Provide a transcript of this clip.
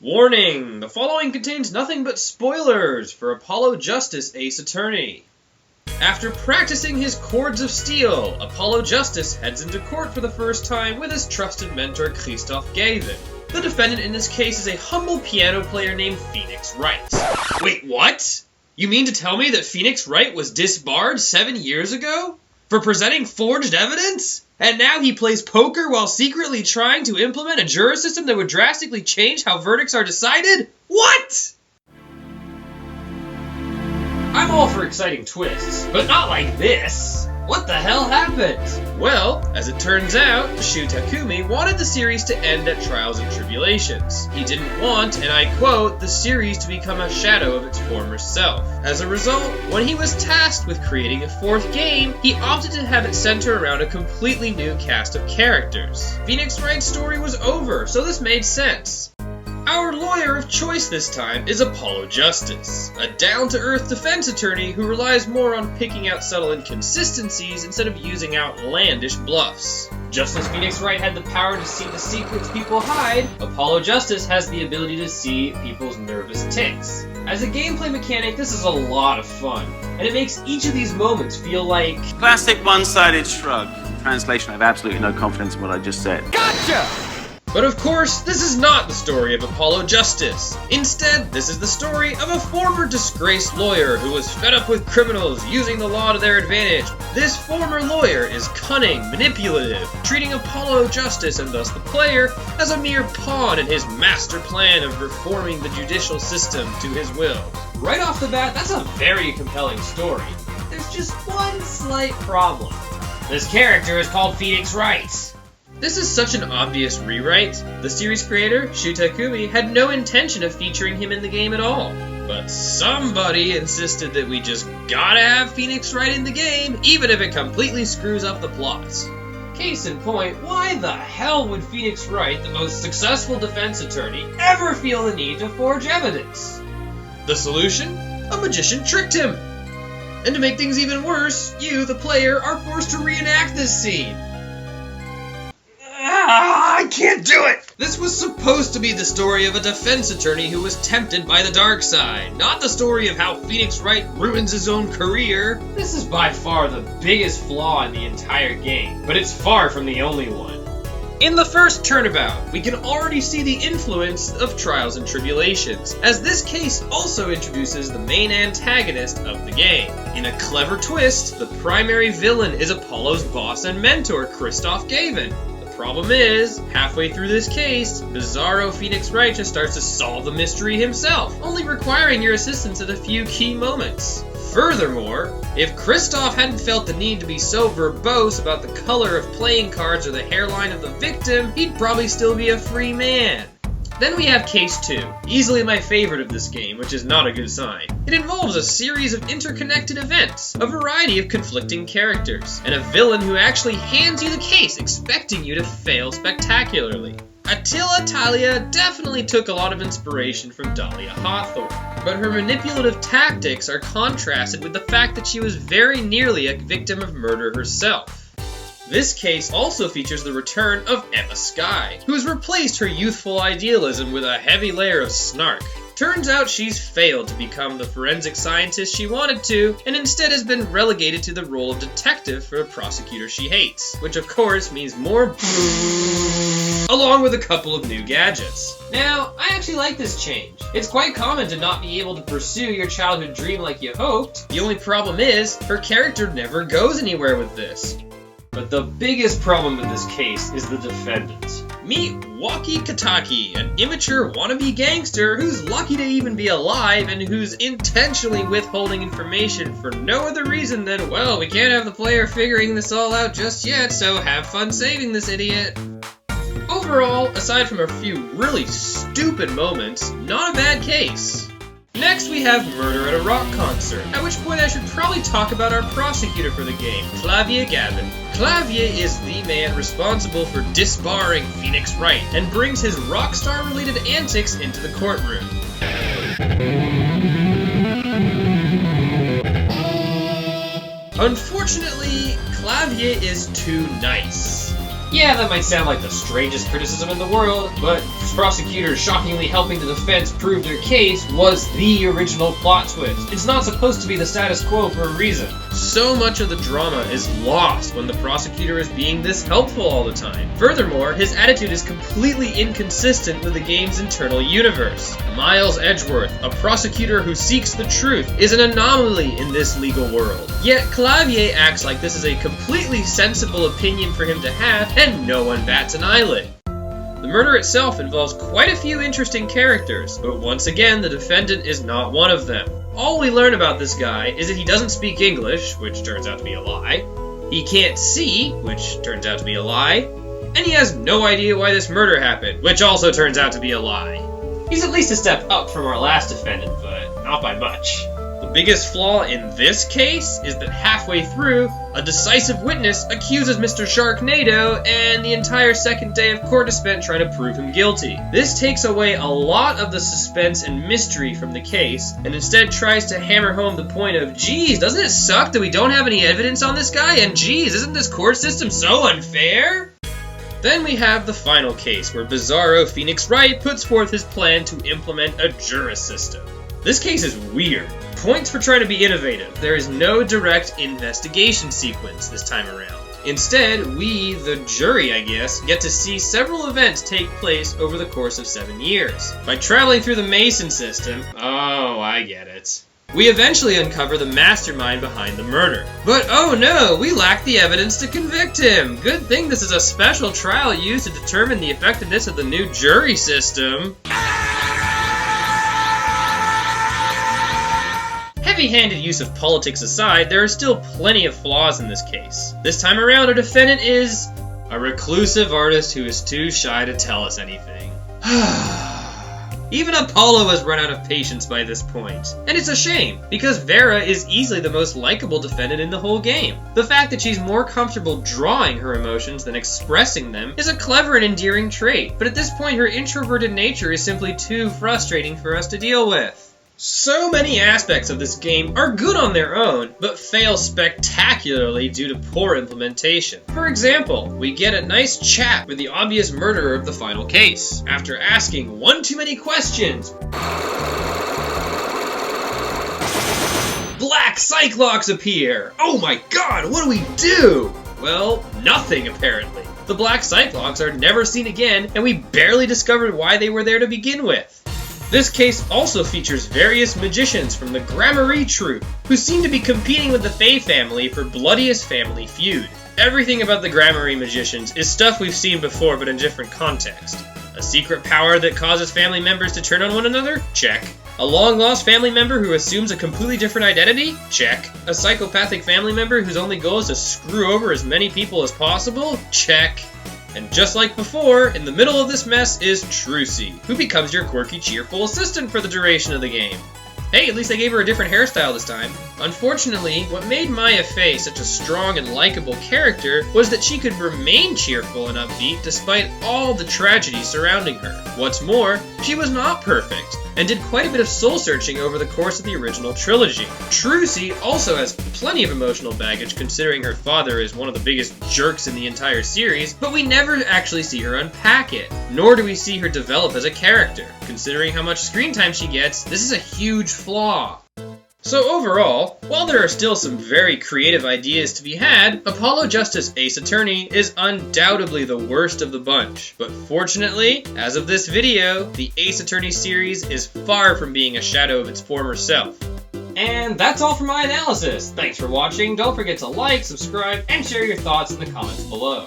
Warning! The following contains nothing but spoilers for Apollo Justice Ace Attorney. After practicing his chords of steel, Apollo Justice heads into court for the first time with his trusted mentor Christoph Gavin. The defendant in this case is a humble piano player named Phoenix Wright. Wait, what? You mean to tell me that Phoenix Wright was disbarred 7 years ago? For presenting forged evidence? And now he plays poker while secretly trying to implement a jury system that would drastically change how verdicts are decided? What? I'm all for exciting twists, but not like this. What the hell happened? Well, as it turns out, Shu Takumi wanted the series to end at Trials and Tribulations. He didn't want, and I quote, the series to become a shadow of its former self. As a result, when he was tasked with creating a fourth game, he opted to have it center around a completely new cast of characters. Phoenix Wright's story was over, so this made sense. Our lawyer of choice this time is Apollo Justice, a down-to-earth defense attorney who relies more on picking out subtle inconsistencies instead of using outlandish bluffs. Just as Phoenix Wright had the power to see the secrets people hide, Apollo Justice has the ability to see people's nervous tics. As a gameplay mechanic, this is a lot of fun, and it makes each of these moments feel like classic one-sided shrug. Translation, I have absolutely no confidence in what I just said. Gotcha! But of course, this is not the story of Apollo Justice. Instead, this is the story of a former disgraced lawyer who was fed up with criminals using the law to their advantage. This former lawyer is cunning, manipulative, treating Apollo Justice, and thus the player, as a mere pawn in his master plan of reforming the judicial system to his will. Right off the bat, that's a very compelling story. There's just one slight problem. This character is called Phoenix Wright. This is such an obvious rewrite. The series creator, Shu Takumi, had no intention of featuring him in the game at all. But somebody insisted that we just gotta have Phoenix Wright in the game, even if it completely screws up the plot. Case in point, why the hell would Phoenix Wright, the most successful defense attorney, ever feel the need to forge evidence? The solution? A magician tricked him! And to make things even worse, you, the player, are forced to reenact this scene. I can't do it! This was supposed to be the story of a defense attorney who was tempted by the dark side, not the story of how Phoenix Wright ruins his own career. This is by far the biggest flaw in the entire game, but it's far from the only one. In the first turnabout, we can already see the influence of Trials and Tribulations, as this case also introduces the main antagonist of the game. In a clever twist, the primary villain is Apollo's boss and mentor, Christoph Gavin. Problem is, halfway through this case, Bizarro Phoenix Wright just starts to solve the mystery himself, only requiring your assistance at a few key moments. Furthermore, if Christoph hadn't felt the need to be so verbose about the color of playing cards or the hairline of the victim, he'd probably still be a free man. Then we have Case 2, easily my favorite of this game, which is not a good sign. It involves a series of interconnected events, a variety of conflicting characters, and a villain who actually hands you the case, expecting you to fail spectacularly. Attila Talia definitely took a lot of inspiration from Dahlia Hawthorne, but her manipulative tactics are contrasted with the fact that she was very nearly a victim of murder herself. This case also features the return of Emma Skye, who has replaced her youthful idealism with a heavy layer of snark. Turns out she's failed to become the forensic scientist she wanted to, and instead has been relegated to the role of detective for a prosecutor she hates, which of course means more along with a couple of new gadgets. Now, I actually like this change. It's quite common to not be able to pursue your childhood dream like you hoped. The only problem is, her character never goes anywhere with this. But the biggest problem with this case is the defendant. Meet Waki Kataki, an immature wannabe gangster who's lucky to even be alive and who's intentionally withholding information for no other reason than, well, we can't have the player figuring this all out just yet, so have fun saving this idiot. Overall, aside from a few really stupid moments, not a bad case. Next we have Murder at a Rock Concert, at which point I should probably talk about our prosecutor for the game, Clavier Gavin. Clavier is the man responsible for disbarring Phoenix Wright, and brings his rockstar-related antics into the courtroom. Unfortunately, Clavier is too nice. Yeah, that might sound like the strangest criticism in the world, but prosecutors shockingly helping the defense prove their case was the original plot twist. It's not supposed to be the status quo for a reason. So much of the drama is lost when the prosecutor is being this helpful all the time. Furthermore, his attitude is completely inconsistent with the game's internal universe. Miles Edgeworth, a prosecutor who seeks the truth, is an anomaly in this legal world. Yet Clavier acts like this is a completely sensible opinion for him to have, and no one bats an eyelid. The murder itself involves quite a few interesting characters, but once again, the defendant is not one of them. All we learn about this guy is that he doesn't speak English, which turns out to be a lie, he can't see, which turns out to be a lie, and he has no idea why this murder happened, which also turns out to be a lie. He's at least a step up from our last defendant, but not by much. The biggest flaw in this case is that halfway through, a decisive witness accuses Mr. Sharknado, and the entire second day of court is spent trying to prove him guilty. This takes away a lot of the suspense and mystery from the case, and instead tries to hammer home the point of, geez, doesn't it suck that we don't have any evidence on this guy, and geez, isn't this court system so unfair? Then we have the final case, where Bizarro Phoenix Wright puts forth his plan to implement a jurist system. This case is weird. Points for trying to be innovative. There is no direct investigation sequence this time around. Instead, we, the jury I guess, get to see several events take place over the course of 7 years. By traveling through the Mason system, oh, I get it. We eventually uncover the mastermind behind the murder. But oh no, we lack the evidence to convict him! Good thing this is a special trial used to determine the effectiveness of the new jury system. Heavy-handed use of politics aside, there are still plenty of flaws in this case. This time around, our defendant is a reclusive artist who is too shy to tell us anything. Even Apollo has run out of patience by this point. And it's a shame, because Vera is easily the most likable defendant in the whole game. The fact that she's more comfortable drawing her emotions than expressing them is a clever and endearing trait, but at this point her introverted nature is simply too frustrating for us to deal with. So many aspects of this game are good on their own, but fail spectacularly due to poor implementation. For example, we get a nice chat with the obvious murderer of the final case. After asking one too many questions, black Cyclops appear! Oh my god, what do we do? Well, nothing apparently. The black Cyclops are never seen again, and we barely discovered why they were there to begin with. This case also features various magicians from the Gramarye troupe, who seem to be competing with the Fae family for bloodiest family feud. Everything about the Gramarye magicians is stuff we've seen before but in different context. A secret power that causes family members to turn on one another? Check. A long-lost family member who assumes a completely different identity? Check. A psychopathic family member whose only goal is to screw over as many people as possible? Check. And just like before, in the middle of this mess is Trucy, who becomes your quirky, cheerful assistant for the duration of the game. Hey, at least they gave her a different hairstyle this time. Unfortunately, what made Maya Fey such a strong and likable character was that she could remain cheerful and upbeat despite all the tragedy surrounding her. What's more, she was not perfect, and did quite a bit of soul-searching over the course of the original trilogy. Trucy also has plenty of emotional baggage considering her father is one of the biggest jerks in the entire series, but we never actually see her unpack it, nor do we see her develop as a character. Considering how much screen time she gets, this is a huge flaw. So overall, while there are still some very creative ideas to be had, Apollo Justice Ace Attorney is undoubtedly the worst of the bunch. But fortunately, as of this video, the Ace Attorney series is far from being a shadow of its former self. And that's all for my analysis. Thanks for watching. Don't forget to like, subscribe, and share your thoughts in the comments below.